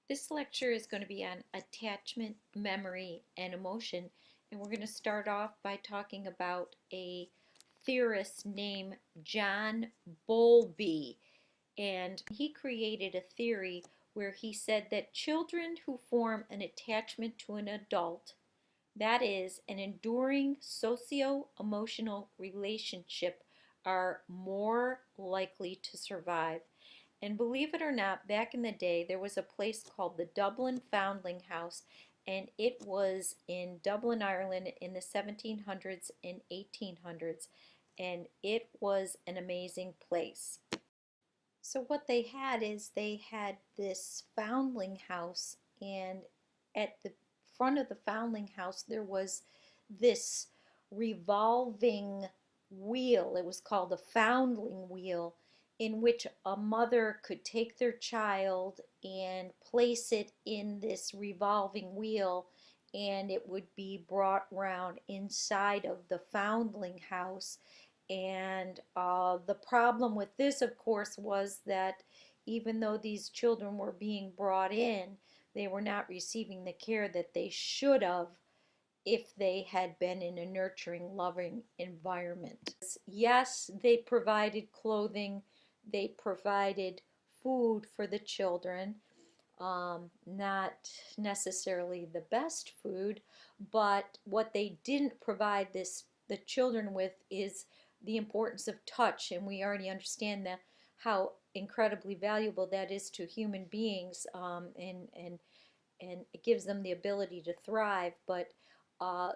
This lecture is going to be on attachment, memory, and emotion, and we're going to start off by talking about a theorist named John Bowlby. And he created a theory where he said that children who form an attachment to an adult, that is, an enduring socio-emotional relationship, are more likely to survive. And believe it or not, back in the day, there was a place called the Dublin Foundling House, and it was in Dublin, Ireland in the 1700s and 1800s, and it was an amazing place. So what they had is they had this foundling house, and at the front of the foundling house there was this revolving wheel. It was called a foundling wheel, in which a mother could take their child and place it in this revolving wheel, and it would be brought round inside of the foundling house. And the problem with this, of course, was that even though these children were being brought in, they were not receiving the care that they should have if they had been in a nurturing, loving environment. Yes, they provided clothing, they provided food for the children, not necessarily the best food, but what they didn't provide the children with is the importance of touch, and we already understand that how incredibly valuable that is to human beings, and it gives them the ability to thrive. But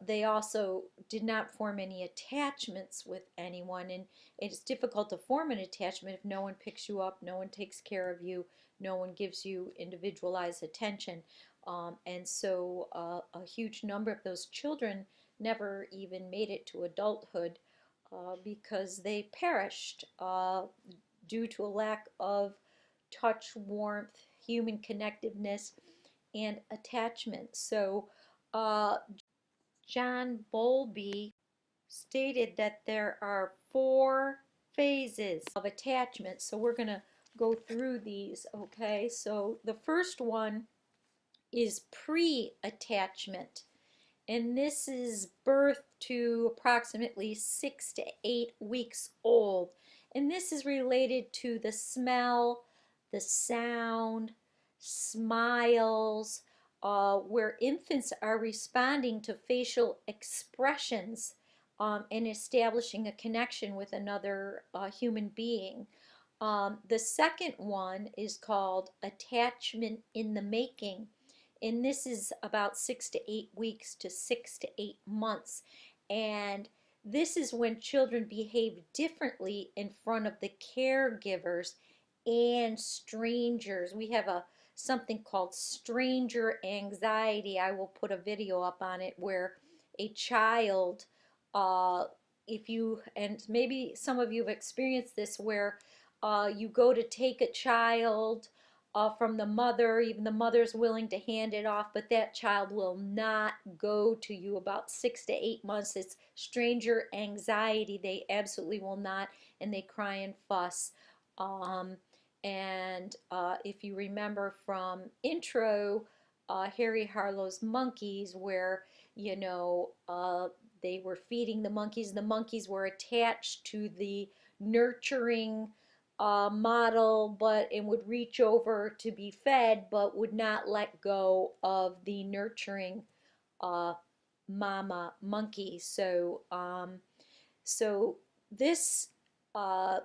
they also did not form any attachments with anyone, and it's difficult to form an attachment if no one picks you up, no one takes care of you, no one gives you individualized attention. And so a huge number of those children never even made it to adulthood because they perished due to a lack of touch, warmth, human connectiveness, and attachment. So uh, John Bowlby stated that there are four phases of attachment. So we're going to go through these, okay? So the first one is pre-attachment, and this is birth to approximately 6 to 8 weeks old. And this is related to the smell, the sound, smiles, where infants are responding to facial expressions and establishing a connection with another human being. The second one is called attachment in the making, and this is about 6 to 8 weeks to 6 to 8 months. And this is when children behave differently in front of the caregivers and strangers. We have a something called stranger anxiety. I will put a video up on it where a child, uh, if you, and maybe some of you have experienced this, where you go to take a child from the mother, even the mother's willing to hand it off, but that child will not go to you about 6 to 8 months. It's stranger anxiety. They absolutely will not, and they cry and fuss. Um, and if you remember from intro, Harry Harlow's Monkeys, where, you know, they were feeding the monkeys were attached to the nurturing model, but and would reach over to be fed, but would not let go of the nurturing uh, mama monkey. So this uh,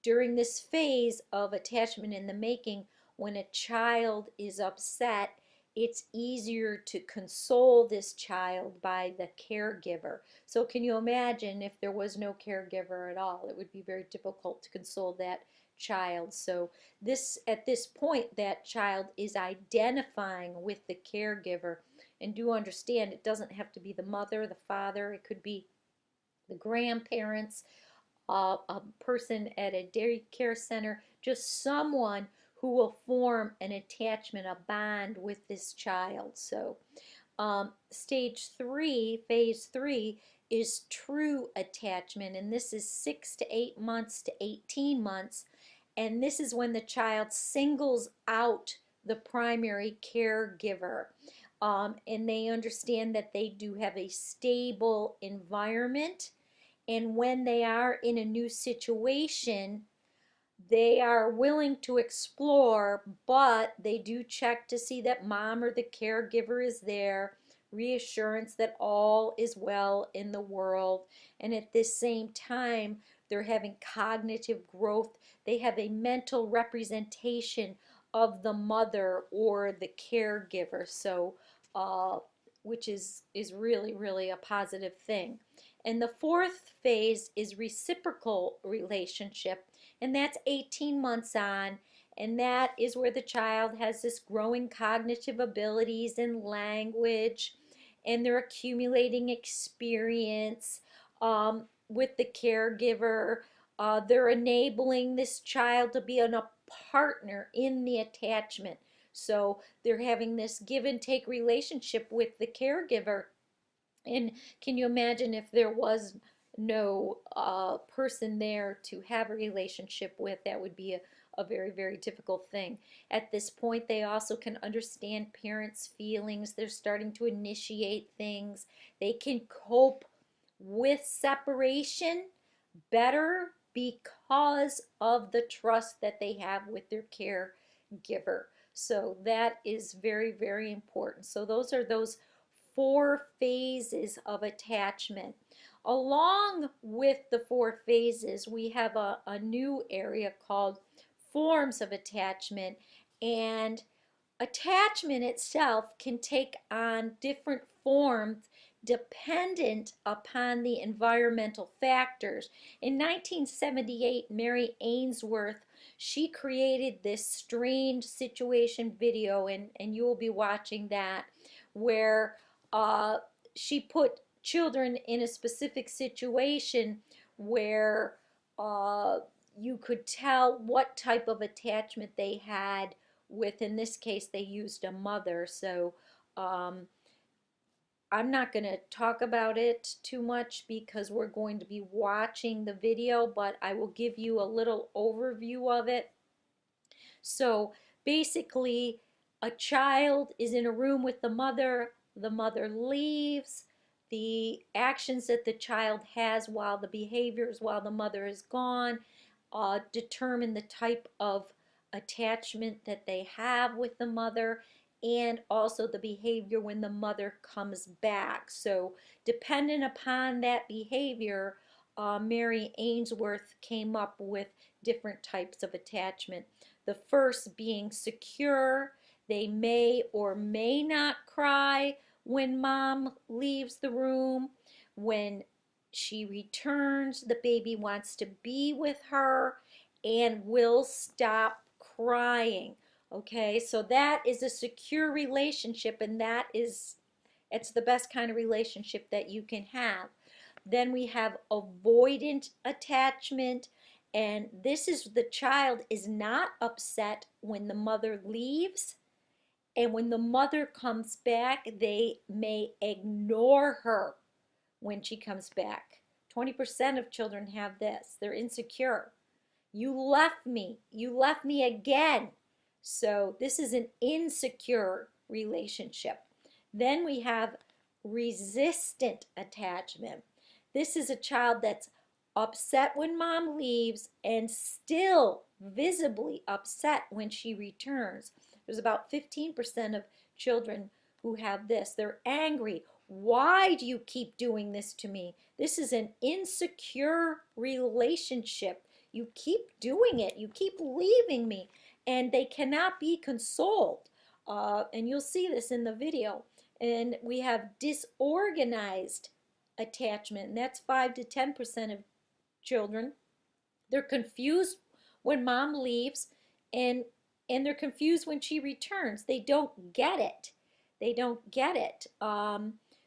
during this phase of attachment in the making, when a child is upset, it's easier to console this child by the caregiver. So can you imagine if there was no caregiver at all? It would be very difficult to console that child. So this, at this point, that child is identifying with the caregiver. And do understand, it doesn't have to be the mother, the father, it could be the grandparents, a person at a daycare center, just someone who will form an attachment, a bond with this child. So stage three, phase three, is true attachment, and this is 6 to 8 months to 18 months, and this is when the child singles out the primary caregiver. And they understand that they do have a stable environment. And when they are in a new situation, they are willing to explore, but they do check to see that mom or the caregiver is there, reassurance that all is well in the world. And at this same time, they're having cognitive growth. They have a mental representation of the mother or the caregiver. So, which is really, really a positive thing. And the fourth phase is reciprocal relationship, and that's 18 months on. And that is where the child has this growing cognitive abilities and language, and they're accumulating experience with the caregiver. They're enabling this child to be a partner in the attachment. So they're having this give and take relationship with the caregiver. And can you imagine if there was no person there to have a relationship with? That would be a very, very difficult thing. At this point, they also can understand parents' feelings. They're starting to initiate things. They can cope with separation better because of the trust that they have with their caregiver. So that is very, very important. So those are those four phases of attachment. Along with the four phases, we have a new area called forms of attachment. And attachment itself can take on different forms dependent upon the environmental factors. In 1978, Mary Ainsworth, she created this strange situation video, and you will be watching that, where uh, she put children in a specific situation where uh, you could tell what type of attachment they had with, in this case, they used a mother. So um, I'm not going to talk about it too much because we're going to be watching the video, but I will give you a little overview of it. So basically, a child is in a room with the mother leaves, the actions that the child has while the behaviors while the mother is gone determine the type of attachment that they have with the mother, and also the behavior when the mother comes back. So dependent upon that behavior, Mary Ainsworth came up with different types of attachment. The first being secure. They may or may not cry when mom leaves the room. When she returns, the baby wants to be with her and will stop crying. Okay, so that is a secure relationship, and it's the best kind of relationship that you can have. Then we have avoidant attachment, and this is the child is not upset when the mother leaves, and when the mother comes back, they may ignore her when she comes back. 20% of children have this. They're insecure. You left me. You left me again. So this is an insecure relationship. Then we have resistant attachment. This is a child that's upset when mom leaves and still visibly upset when she returns. There's about 15% of children who have this. They're angry. Why do you keep doing this to me? This is an insecure relationship. You keep doing it. You keep leaving me. And they cannot be consoled. And you'll see this in the video. And we have disorganized attachment, and that's 5 to 10% of children. They're confused when mom leaves, and they're confused when she returns. They don't get it. They don't get it.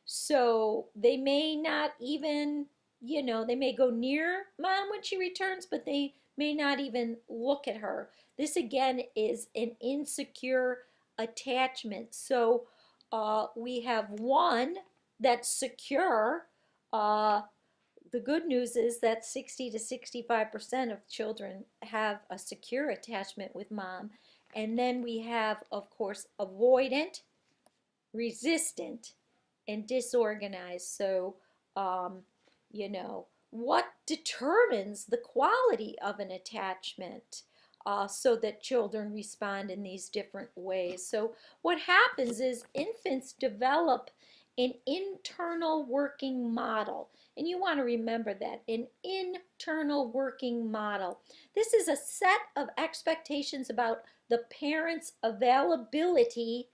So they may not even, they may go near mom when she returns, but they may not even look at her. This again is an insecure attachment. So we have one that's secure. The good news is that 60 to 65% of children have a secure attachment with mom. And then we have, of course, avoidant, resistant, and disorganized. So, um, what determines the quality of an attachment so that children respond in these different ways? So, what happens is infants develop an internal working model. And you want to remember that an internal working model. This is a set of expectations about the parent's availability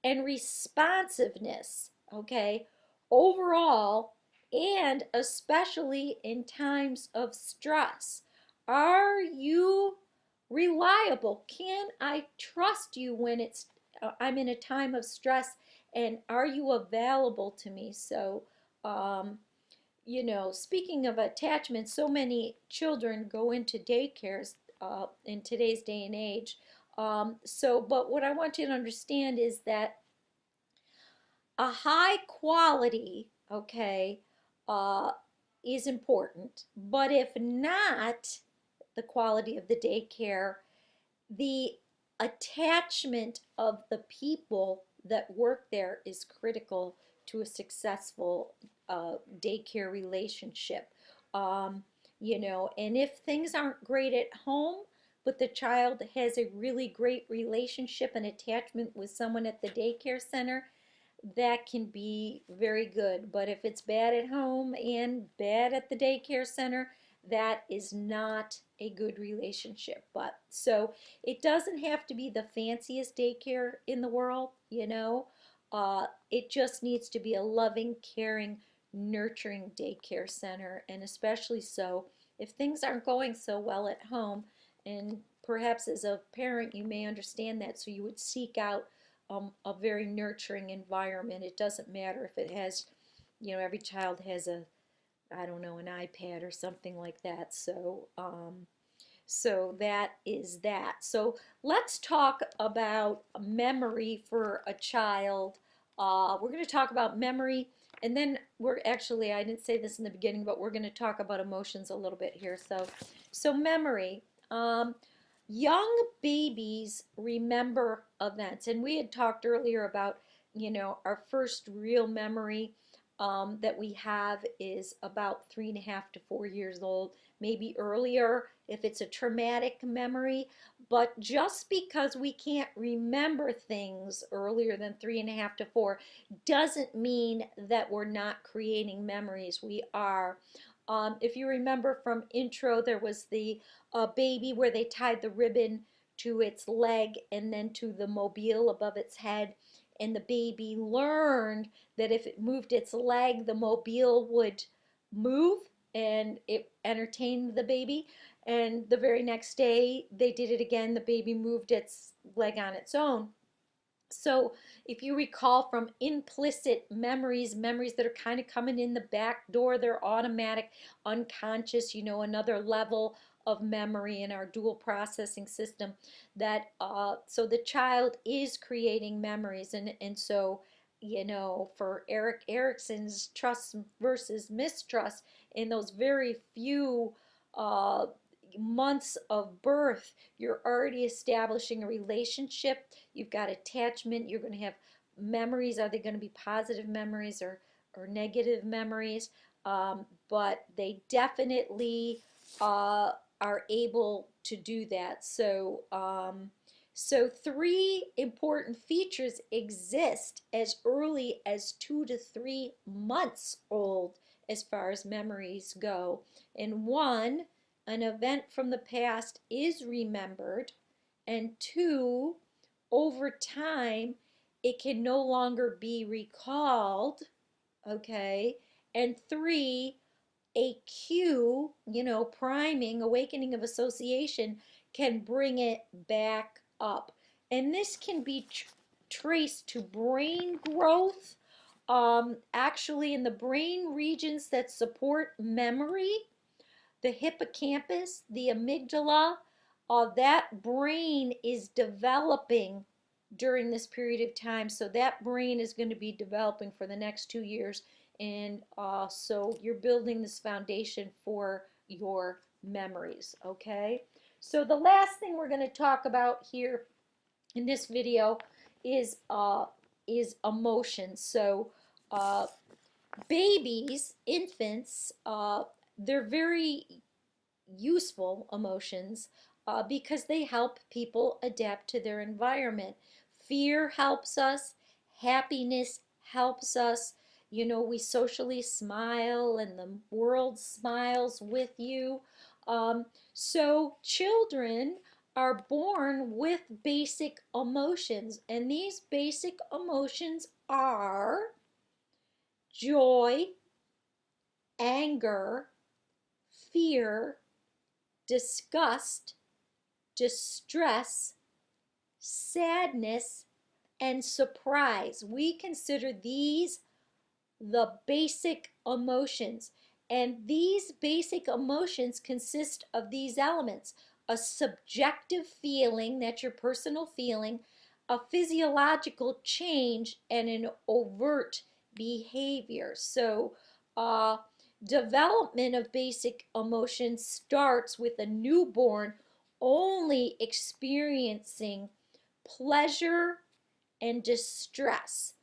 and responsiveness, okay, overall, and especially in times of stress. Are you reliable? Can I trust you when I'm in a time of stress, and are you available to me? So, um, speaking of attachment, so many children go into daycares in today's day and age. But what I want you to understand is that a high quality, okay, uh, is important. But if not the quality of the daycare, the attachment of the people that work there is critical to a successful daycare relationship. Um, and if things aren't great at home, but the child has a really great relationship and attachment with someone at the daycare center, that can be very good. But if it's bad at home and bad at the daycare center, that is not a good relationship. But so it doesn't have to be the fanciest daycare in the world. It just needs to be a loving, caring, nurturing daycare center. And especially so if things aren't going so well at home, and perhaps as a parent, you may understand that. So you would seek out a very nurturing environment. It doesn't matter if it has, every child has I don't know, an iPad or something like that. So that is that. So let's talk about memory for a child. We're going to talk about memory, and then I didn't say this in the beginning, but we're going to talk about emotions a little bit here. So memory. Young babies remember events, and we had talked earlier about, our first real memory that we have is about 3.5 to 4 years old, maybe earlier if it's a traumatic memory. But just because we can't remember things earlier than 3.5 to 4 doesn't mean that we're not creating memories. We are. If you remember from intro, there was the baby where they tied the ribbon to its leg and then to the mobile above its head. And the baby learned that if it moved its leg, the mobile would move and it entertained the baby. And the very next day, they did it again. The baby moved its leg on its own. So, if you recall from implicit memories that are kind of coming in the back door, they're automatic, unconscious, another level of memory in our dual processing system. So the child is creating memories, and so for Erik Erikson's trust versus mistrust, in those very few uh, months of birth, you're already establishing a relationship. You've got attachment. You're going to have memories. Are they going to be positive memories or negative memories? But they definitely are able to do that. So three important features exist as early as 2 to 3 months old as far as memories go. And one, an event from the past is remembered, and two, over time, it can no longer be recalled, okay, and three, a cue, priming, awakening of association can bring it back up. And this can be traced to brain growth. Actually, in the brain regions that support memory, the hippocampus, the amygdala, that brain is developing during this period of time. So that brain is going to be developing for the next 2 years. And so you're building this foundation for your memories, okay? So the last thing we're going to talk about here in this video is emotion. So uh, babies, infants, they're very useful emotions because they help people adapt to their environment. Fear helps us, happiness helps us. You know, we socially smile and the world smiles with you. Um, so, children are born with basic emotions, and these basic emotions are joy, anger, fear, disgust, distress, sadness, and surprise. We consider these the basic emotions. And these basic emotions consist of these elements: a subjective feeling, that's your personal feeling, a physiological change, and an overt behavior. So, uh, development of basic emotions starts with a newborn only experiencing pleasure and distress.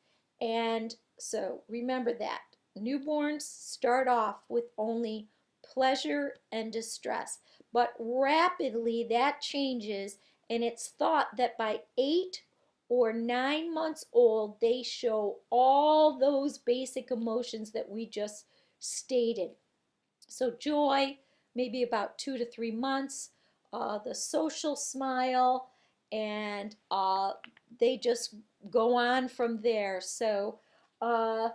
And so remember that. Newborns start off with only pleasure and distress, but rapidly that changes, and it's thought that by 8 or 9 months old, they show all those basic emotions that we just stated. So, joy, maybe about 2 to 3 months, the social smile, and they just go on from there. So, uh,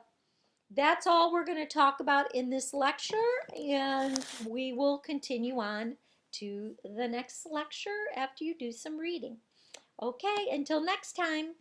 that's all we're going to talk about in this lecture, and we will continue on to the next lecture after you do some reading. Okay, until next time.